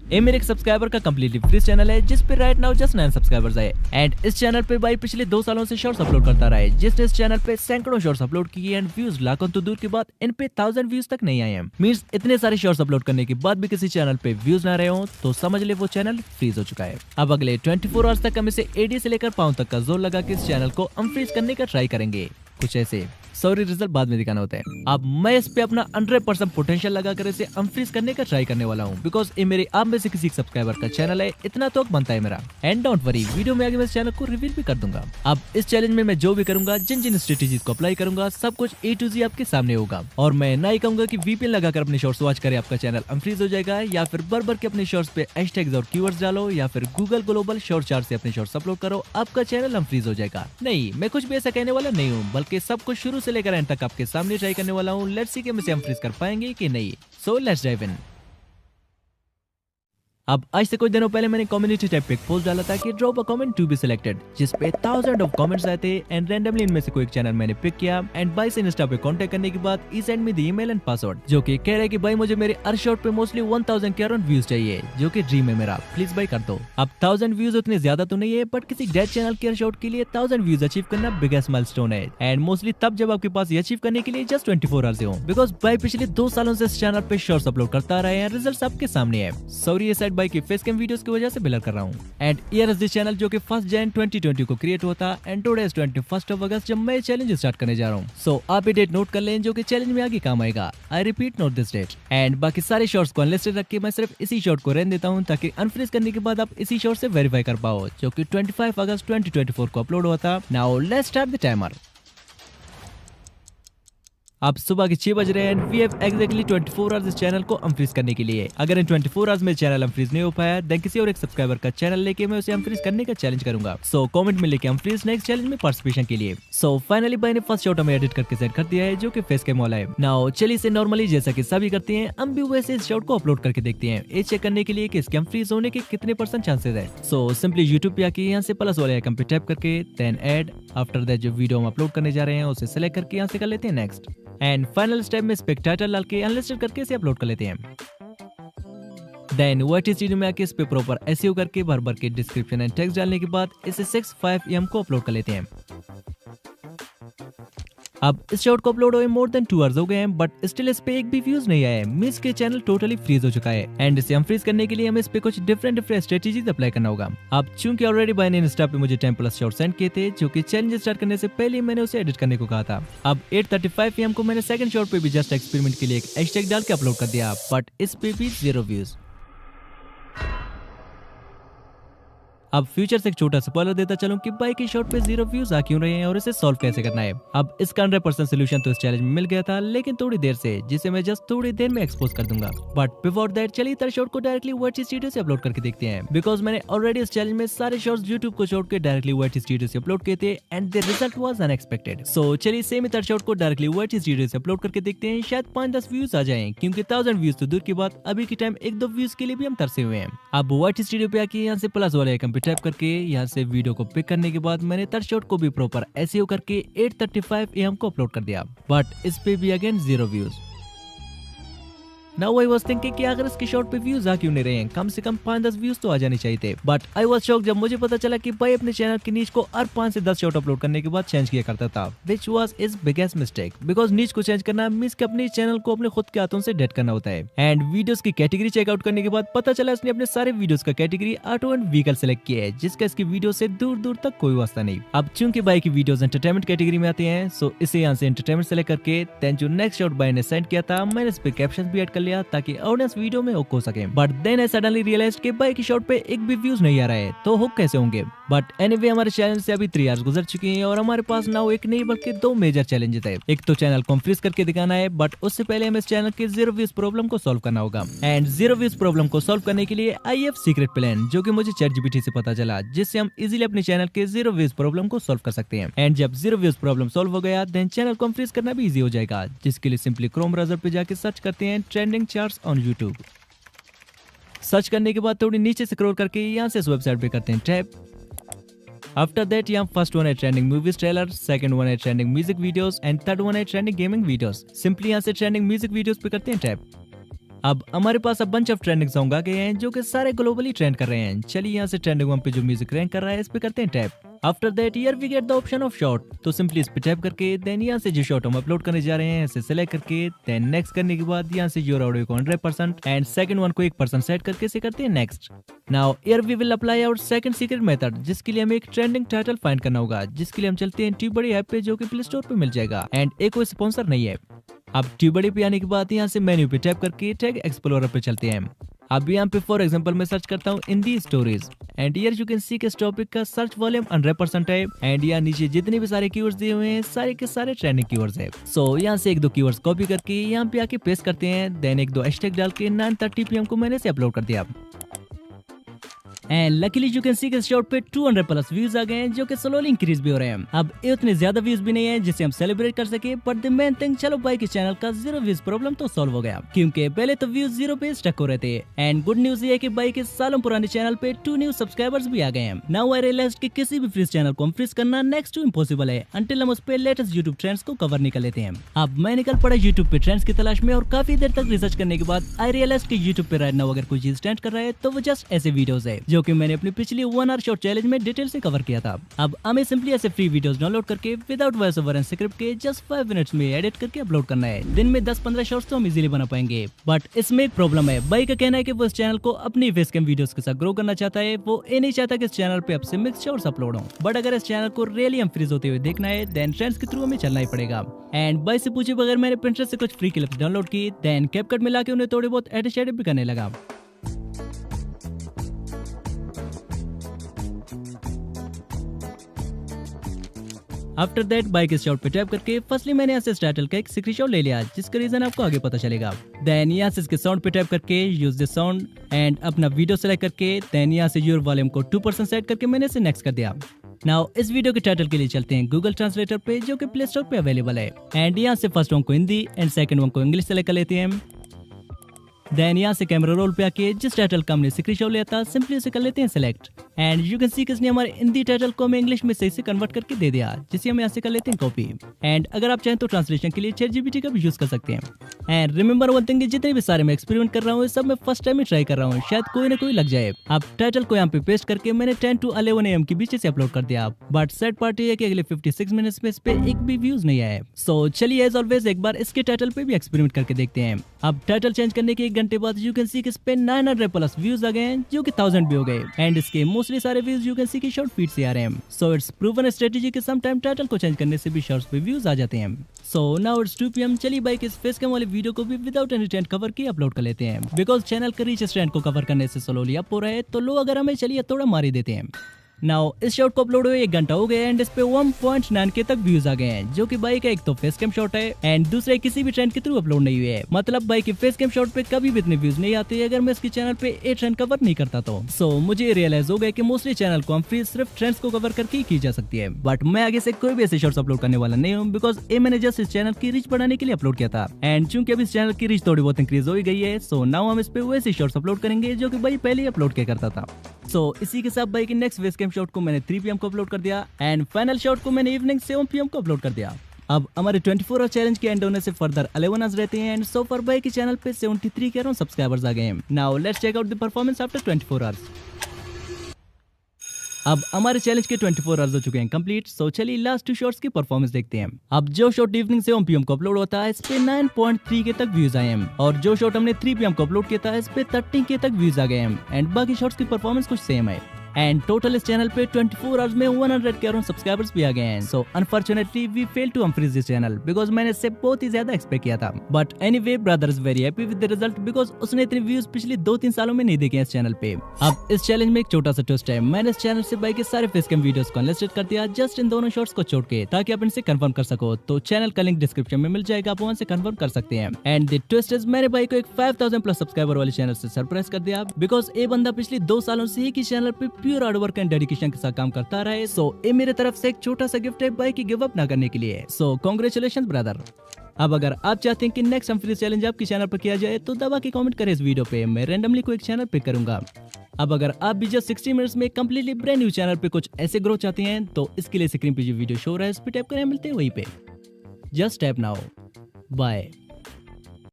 ये मेरे एक सब्सक्राइबर का कम्प्लीटली फ्री चैनल है जिस पे राइट नाउ जस्ट 9 सब्सक्राइबर्स आए एंड इस चैनल पे भाई पिछले 2 सालों से शॉर्ट्स अपलोड करता रहा है, जिसने इस चैनल पे सैकड़ों शॉर्ट्स अपलोड किए एंड व्यूज लाखों तो दूर की बात इन पे 1000 व्यूज तक नहीं आए हैं। मींस इतने सारे शॉर्ट्स अपलोड करने के बाद भी किसी चैनल पे व्यूज ना रहे हो तो समझ ले वो चैनल फ्रीज हो चुका है। अब अगले 24 आवर्स तक हम इसे एडी से लेकर पाँव तक का जोर लगा के इस चैनल को अनफ्रीज करने का ट्राई करेंगे, कुछ ऐसे। सॉरी, रिजल्ट बाद में दिखाना होता है। अब मैं इस पे अपना 100% पोटेंशियल लगाकर इसे अनफ्रीज करने का ट्राई करने वाला हूँ, बिकॉज ये मेरे आप में से किसी सब्सक्राइबर का चैनल है, इतना तो बनता है मेरा। एंड डोंट वरी, वीडियो में आगे मैं इस चैनल को रिवील भी कर दूंगा। अब इस चैलेंज में मैं जो भी करूंगा, जिन जिन स्ट्रेटेजीज को अप्लाई करूंगा, सब कुछ A to Z आपके सामने होगा। और मैं ना ही कहूंगा कि VPN लगाकर अपने शॉर्ट्स वॉच करे आपका चैनल अनफ्रीज हो जाएगा, या फिर भर के अपने शॉर्ट्स पे हैशटैग्स और कीवर्ड्स डालो, या फिर गूगल ग्लोबल शॉर्ट चार्ट से अपने शॉर्ट्स अपलोड करो, आपका चैनल अनफ्रीज हो जाएगा। नहीं, मैं कुछ भी ऐसा कहने वाला नहीं हूँ, बल्कि सब कुछ शुरू से लेकर एंड तक आपके सामने ट्राई करने वाला हूँ। लेट्स सी कि हम इसे अनफ्रीज कर पाएंगे कि नहीं। So let's dive in. अब आज से कुछ दिनों पहले मैंने कम्युनिटी टैब पे एक पोस्ट डाला था कि drop a comment to be selected, जिस पे 1000 ऑफ कमेंट्स आए थे एंड रैंडमली इनमें से कोई एक चैनल मैंने पिक किया एंड भाई से इंस्टा पे कांटेक्ट करने के बाद ही send me the email and password, जो कि कह रहा है कि भाई मुझे मेरे हर शॉट पे मोस्टली 1000 के अराउंड व्यूज चाहिए, जो कि ड्रीम है मेरा, प्लीज भाई कर दो। अब 1000 व्यूज उतने ज्यादा तो नहीं है, बट किसी डेड चैनल के हर शॉट के लिए 1000 व्यूज अचीव करना बिगेस्ट माइलस्टोन है एंड मोस्टली तब जब आपके पास ये अचीव करने के लिए जस्ट 24 आवर्स हो, बिकॉज भाई पिछले 2 सालों से इस चैनल पे शॉर्ट्स अपलोड करता रहा है, रिजल्ट आपके सामने है। सॉरी, ये साइड भाई की फेस कैम वीडियोस की वजह से ब्लर कर रहा हूँ। And here is this channel जो कि 1 जन 2020 को क्रिएट हुआ था एंड टुडे इज 21 अगस्त जब मैं चैलेंज स्टार्ट करने जा रहा हूँ। सो आप ये डेट नोट कर लें जो कि चैलेंज में आगे काम आएगा। I repeat, note this date. And बाकी सारे शॉर्ट्स को अनलिस्टेड रख के मैं सिर्फ इसी शॉर्ट को रहने देता हूँ, ताकि अनफ्रीज करने के बाद आप इसी शॉर्ट से वेरीफाई कर पाओ, जो कि 25 अगस्त 2024 को अपलोड हुआ था। Now let's start the timer. अब सुबह के 6 बज रहे हैं, वी हैव एग्जैक्टली 24 आवर्स इस चैनल को अनफ्रीज करने के लिए। अगर इन 24 आवर्स में चैनल अनफ्रीज नहीं हो पाया, देन किसी और एक सब्सक्राइबर का चैनल लेके मैं उसे अनफ्रीज करने का चैलेंज करूंगा। सो कमेंट में लेके अनफ्रीज नेक्स्ट चैलेंज में पार्टिसिपेशन के लिए। सो फाइनली भाई ने फर्स्ट शॉट हमें एडिट करके सेंड कर दिया है, जो कि फेस कैम वाला है। नाउ चलिए इसे नॉर्मली जैसा कि सभी करते हैं, हम भी वैसे इस शॉट को अपलोड करके देखते हैं, ये चेक करने के लिए कि इसके अनफ्रीज होने के कितने % चांसेस है। सो सिंपली यूट्यूब पे आके यहाँ से प्लस वाले आइकन पे टैप करके देन ऐड, आफ्टर दैट जो वीडियो हम अपलोड करने जा रहे हैं उसे सेलेक्ट करके यहाँ से कर लेते हैं नेक्स्ट। एंड फाइनल स्टेप में स्पेक टाइटल डाल के अनलिस्टेड करके इसे अपलोड कर लेते हैं। देन वाइट स्टूडियो में आके इस पे प्रॉपर एसईओ करके भर के डिस्क्रिप्शन एंड टेक्स्ट डालने के बाद इसे 65 को अपलोड कर लेते हैं। अब इस शॉट को अपलोड हुए मोर देन 2 आवर्स हो गए हैं, बट स्टिल इस पे एक भी व्यूज नहीं आया है, मींस के चैनल टोटली फ्रीज हो चुका है। एंड इसे अनफ्रीज करने के लिए हमें इस पे कुछ डिफरेंट स्ट्रेटेजीज अप्लाई करना होगा। अब चूंकि ऑलरेडी भाई ने इंस्टा पे मुझे 10+ शॉट सेंड किए थे, जो कि चैलेंज स्टार्ट करने से पहले मैंने उसे एडिट करने को कहा था। अब 8:35 PM को मैंने सेकंड शॉट पे भी जस्ट एक्सपेरिमेंट के लिए एक हैशटैग डाल के अपलोड कर दिया, बट इस पे भी 0 व्यूज। अब फ्यूचर से एक छोटा स्पॉइलर देता चलूं कि बाइक की शॉट पे 0 व्यूज आ क्यों रहे हैं और इसे सॉल्व कैसे करना है। अब इसका 100% सोल्यूशन तो इस चैलेंज में मिल गया था, लेकिन थोड़ी देर से, जिसे मैं जस्ट थोड़ी देर में एक्सपोज कर दूंगा। बट बिफोर दैट चलिए थर्ड शॉट को डायरेक्टली वाइट स्टूडियो से अपलोड करके देखते हैं, बिकॉज मैंने ऑलरेडी इस चैलेंज में सारे शॉट्स यूट्यूब को छोड़ के डायरेक्टली वाइट स्टूडियो से अपलोड किए थे and the result was unexpected. So चलिए सेम थर्ड शॉट को डायरेक्टली वाइट स्टूडियो से अपलोड करके देखते हैं, शायद 5-10 व्यूज आ जाएं, क्योंकि 1000 व्यूज तो दूर की बात, अभी के टाइम 1-2 व्यूज के लिए भी हम तरसे हुए हैं। अब वाइट स्टूडियो पे आके यहाँ से प्लस वाले आइकन पे टैप करके यहाँ से वीडियो को पिक करने के बाद मैंने थर्ड शॉट को भी प्रॉपर एसईओ करके 8:35 AM को अपलोड कर दिया, बट इस पे भी again 0 views. Now I was thinking कि अगर इसके शॉट पे व्यूज आ क्यों नहीं रहे हैं, कम से कम 5-10 व्यूज तो आ जाने चाहिए थे। बट आई वाज शॉक जब मुझे पता चला कि भाई अपने चैनल की नीच को हर 5 से 10 शॉट अपलोड करने के बाद चेंज किया करता था, which was is biggest mistake, because नीच को चेंज करना मींस कि अपने चैनल को अपने खुद के हाथों से डेट करना होता है। एंड वीडियोस की कैटेगरी चेकआउट करने के बाद पता चला इसने अपने सारे वीडियोस का category auto and vehicle select किया है, जिसका इसकी वीडियो से दूर दूर तक कोई वास्ता नहीं। अब चूंकि बाई की वीडियोस एंटरटेनमेंट कैटेगरी में आते हैं, सो इसे यहाँ से एंटरटेनमेंट सेलेक्ट करके देन जो नेक्स्ट शॉट बाई ने सेंड किया था मैंने इस पे कैप्शन भी ऐड कर लिया, ताकि वीडियो में हुक हो सके। But then I suddenly realised कि भाई की शॉट पे एक भी व्यूज नहीं आ रहा है, तो हुक कैसे होंगे। बट एनीवे हमारे चैनल से अभी 3 आवर्स गुजर चुके हैं और हमारे पास नाउ एक नहीं बल्कि 2 मेजर चैलेंजेस है। एक तो चैनल को फ्रीज करके दिखाना है, बट उससे पहले हमें इस चैनल के 0 व्यूज प्रॉब्लम को सॉल्व करना होगा। एंड 0 व्यूज प्रॉब्लम को सॉल्व करने के लिए आई हैव सीक्रेट प्लान, जो कि मुझे ChatGPT से पता चला, जिससे हम इजीली अपने चैनल के 0 व्यूज प्रॉब्लम को सॉल्व कर सकते हैं। एंड जब 0 व्यूज प्रॉब्लम सॉल्व हो गया, देन चैनल को फ्रीज करना भी इजी हो जाएगा, जिसके लिए सिंपली क्रोम ब्राउजर पे जाके सर्च करते हैं trending charts on YouTube. Search करने के बाद थोड़ी नीचे स्क्रॉल करके यहाँ से इस वेबसाइट पे करते हैं टैप। आफ्टर दैट यहाँ फर्स्ट वन है trending movies trailer, second one है trending music videos and third one है ट्रेंडिंग गेमिंग वीडियोस। सिंपली यहाँ से ट्रेंडिंग म्यूजिक वीडियोस पे करते हैं टैप। अब हमारे पास अब बंच ऑफ ट्रेंडिंग सॉन्ग आ गए हैं जो कि सारे ग्लोबली ट्रेंड कर रहे हैं। चलिए यहाँ से ट्रेंडिंग 1 पे जो म्यूजिक रैंक कर रहा है इस पे करते हैं tap. After that here we get the option of short, तो सिंपली इस पे टैप करके देन यहाँ से जो शॉर्ट हम अपलोड करने जा रहे हैं इसे सिलेक्ट करके देन नेक्स्ट करने के बाद यहाँ से योर ऑडियो को 100% एंड सेकंड वन को 1% सेट करके इसे करते हैं next. Now here we will apply our second secret method, जिसके लिए हमें एक ट्रेंडिंग टाइटल फाइंड करना होगा, जिसके लिए हम चलते हैं ट्यूबडी ऐप पे जो कि प्ले स्टोर पे मिल जाएगा एंड एक कोई स्पॉन्सर नहीं है। अब ट्यूबडी पे आने के बाद यहाँ से मेन्यू पे टैप करके टैग एक्सप्लोरर पे चलते हैं। अब यहाँ पे फॉर एग्जांपल मैं सर्च करता हूँ Hindi stories and here you can see के इस टॉपिक का सर्च वॉल्यूम 100% है एंड यहाँ नीचे जितने भी सारे कीवर्ड्स दिए हुए हैं सारे के सारे ट्रेंडिंग कीवर्ड्स है। सो यहाँ से एक दो कीवर्ड्स कॉपी करके यहाँ पे आके पेस्ट करते हैं देन एक दो हैशटैग डाल के 9:30 PM को मैंने से अपलोड कर दिया and luckily you can see के शॉर्ट पे 200+ व्यूज आ गए हैं जो कि स्लोली इंक्रीज भी हो रहे हैं। अब ये उतने ज्यादा व्यूज भी नहीं है जिसे हम सेलिब्रेट कर सके, बट द मेन थिंग चलो भाई के चैनल का 0 व्यूज प्रॉब्लम तो सॉल्व हो गया, क्योंकि पहले तो व्यूज 0 पे स्टक हो रहे थे एंड गुड न्यूज ये है कि भाई के सालों पुराने चैनल पे 2 न्यू सब्सक्राइबर्स भी आ गए हैं। नाउ आई रियलाइज्ड कि किसी भी फ्रीज चैनल को हम फ्रीज करना नेक्स्ट टू इम्पॉसिबल है अंटिल हम उस पे लेटेस्ट यूट्यूब ट्रेंड्स को कवर नहीं कर लेते हैं। अब मैं निकल पड़ा यूट्यूब पे ट्रेंड्स की तलाश में और काफी देर तक रिसर्च करने के बाद आई रियलाइज कि यूट्यूब पे राइट नाउ अगर कोई चीज ट्रेंड कर रहा है तो वो जस्ट ऐसे वीडियोस है जो कि मैंने अपनी पिछली 1 आवर शॉर्ट चैलेंज में डिटेल से कवर किया था। अब हमें सिंपली ऐसे फ्री वीडियोस डाउनलोड करके without voice over and script के जस्ट 5 मिनट्स में एडिट करके अपलोड करना है। दिन में 10-15 शॉर्ट्स तो हम इजीली बना पाएंगे, बट इसमें एक प्रॉब्लम है। भाई का कहना है कि वो इस चैनल को अपनी फेस कैम वीडियोस के साथ ग्रो करना चाहता है, वो ये नहीं चाहता कि इस चैनल पे आपसे मिक्स शॉर्ट्स अपलोड हो। बट अगर इस चैनल को रियली हम फ्रीज होते हुए देखना है देन ट्रेंड्स के थ्रू हमें चलना ही पड़ेगा। एंड भाई से पूछे बगैर मैंने पिंटरेस्ट से कुछ फ्री क्लिप्स डाउनलोड की देन कैपकट में लाके उन्हें थोड़े बहुत एडिट शेडिट भी करने लगा। आफ्टर दैट बाइक इस शॉट पे टैप करके फर्स्टली मैंने यहाँ से इस टाइटल का एक स्क्रीनशॉट ले लिया जिसका रीजन आपको आगे पता चलेगा। देन यहाँ से इसके साउंड पे टैप करके यूज द साउंड एंड अपना वीडियो सेलेक्ट करके देन यहाँ से योर वॉल्यूम को 2% सेट करके मैंने इसे नेक्स्ट कर दिया। नाउ इस वीडियो के टाइटल के लिए चलते हैं गूगल ट्रांसलेटर पे जो कि प्ले स्टोर पे अवेलेबल है एंड यहाँ से फर्स्ट वन को हिंदी एंड सेकंड वन को इंग्लिश सेलेक्ट कर लेते हैं। देन यहाँ से कैमरा रोल पे आके जिस टाइटल का हमने स्क्रीनशॉट लिया था सिंपली उसे कर लेते हैं select and you can see किसने हमारे हिंदी टाइटल को हमें इंग्लिश में सही से कन्वर्ट करके दे दिया, जिसे हम यहाँ से कर लेते हैं कॉपी। एंड अगर आप चाहें तो ट्रांसलेशन के लिए ChatGPT का भी यूज कर सकते हैं। एंड रिमेंबर वन थिंग, जितने भी सारे मैं एक्सपेरिमेंट कर रहा हूँ सब मैं फर्स्ट टाइम ही ट्राई कर रहा हूँ, शायद कोई ना कोई लग जाए। अब टाइटल को यहाँ पे पेस्ट करके मैंने 10 to 11 AM के बीच से अपलोड कर दिया, बट सैड पार्ट ये है कि अगले 56 मिनट्स में इस पे एक भी व्यूज नहीं आया। सो चलिए एज ऑलवेज एक बार इसके टाइटल पे भी एक्सपेरिमेंट करके देखते हैं। अब टाइटल चेंज करने के 1 घंटे बाद यू कैन सी कि इस पे 900+ व्यूज आ गए हैं जो कि 1000 भी हो गए एंड इसके मोस्टली सारे व्यूज यू कैन सी की शॉर्ट फीड से आ रहे हैं। सो इट्स प्रूवन स्ट्रेटेजी कि सम टाइम टाइटल को चेंज करने से भी शॉर्ट्स पे व्यूज आ जाते हैं। So now it's 2 PM। चलिए बाइक इस फेस कैम वाले वीडियो को भी विदाउट एनी ट्रेंड कवर की अपलोड कर लेते हैं, बिकॉज चैनल का रीच ट्रेंड को कवर करने से स्लोली अप हो रहा है, तो लो अगर हमें चलिए थोड़ा मार ही देते हैं। नाउ इस शॉट को अपलोड हुए 1 घंटा हो गया एंड इस पे 1.9K तक व्यूज आ गए हैं, जो कि बाइक का एक तो फेस कैम शॉट है एंड दूसरा किसी भी ट्रेंड के थ्रू अपलोड नहीं हुए है। मतलब बाइक के फेस कैम शॉट पे कभी भी इतने व्यूज नहीं आते अगर मैं इसके चैनल पे ए ट्रेंड कवर नहीं करता तो। सो मुझे रियलाइज हो गया कि मोस्टली चैनल को हम फ्री सिर्फ ट्रेंड्स को कवर करके ही की जा सकती है, बट मैं आगे से कोई भी ऐसे शॉर्ट्स अपलोड करने वाला नहीं हूँ, बिकॉज ये मैंने जस्ट इस चैनल की रीच बढ़ाने के लिए अपलोड किया था एंड चूंकि अब इस चैनल की रीच थोड़ी बहुत इंक्रीज हो गई है, सो नाउ हम इस पे वैसे शॉर्ट्स अपलोड करेंगे जो कि भाई पहले ही अपलोड किया करता था। सो इसी के साथ भाई की नेक्स्ट फेस कैम शॉट को मैंने 3 PM को अपलोड कर दिया एंड फाइनल शॉट को मैंने इवनिंग 7 PM को अपलोड कर दिया। अब हमारे 24 आवर चैलेंज के एंड होने से फर्दर 11 आवर्स रहते हैं एंड सो फॉर भाई के चैनल पे 73 के अराउंड सब्सक्राइबर्स आ गए हैं। Now let's check out the performance after 24 hours. अब हमारे चैलेंज के 24 आवर्स हो चुके हैं कंप्लीट। सो चलिए लास्ट 2 शॉट्स की परफॉर्मेंस देखते हैं। अब जो शॉट इवनिंग 7 PM को अपलोड होता है इस पे 9.3K तक व्यूज आए हैं और जो शॉट हमने 3 PM को अपलोड किया था इस पे 13K तक व्यूज आ गए हैं एंड बाकी शॉट्स की परफॉर्मेंस कुछ सेम है एंड टोटल इस चैनल पे 24 आवर्स में 100 के अराउंड सब्सक्राइबर्स भी आ गए हैं। So unfortunately we fail to unfreeze this channel because मैंने इससे बहुत ही ज्यादा एक्सपेक्ट किया था, but anyway brother is very happy with the result because उसने इतने व्यूज पिछले 2-3 सालों में नहीं देखे इस चैनल पे। अब इस चैलेंज में एक छोटा सा ट्विस्ट है, मैंने इस चैनल से बाइक के सारे फेस कैम वीडियोस को अनलिस्टेड कर दिया जस्ट इन दोनों शॉट्स को छोड़ के, ताकि आप इनसे कंफर्म कर सको। तो चैनल का लिंक डिस्क्रिप्शन में मिल जाएगा, आप वहां से कंफर्म कर सकते हैं। एंड द ट्विस्ट इज मैंने भाई को एक 5000+ सब्सक्राइबर वाले चैनल से सरप्राइज कर दिया बिकॉज ये बंदा पिछले 2 सालों से ही चैनल पे pure hard work and dedication के साथ काम करता रहा है। सो ये मेरे तरफ से एक छोटा सा गिफ्ट है भाई की गिव अप ना करने के लिए। सो कांग्रेचुलेशंस ब्रदर। अब अगर आप चाहते हैं कि नेक्स्ट हम फ्री चैलेंज आपके चैनल पर किया जाए तो दबा के कमेंट करें इस वीडियो पे, मैं रैंडमली कोई एक चैनल पिक करूंगा। अब अगर आप भी जस्ट 60 मिनट्स में कंप्लीटली ब्रांड न्यू चैनल पे कुछ ऐसे ग्रो चाहते हैं तो इसके लिए स्क्रीन पे जो वीडियो शो रहा है इस पे टैप करें, मिलते हैं वहीं पे। Just tap now. बाय।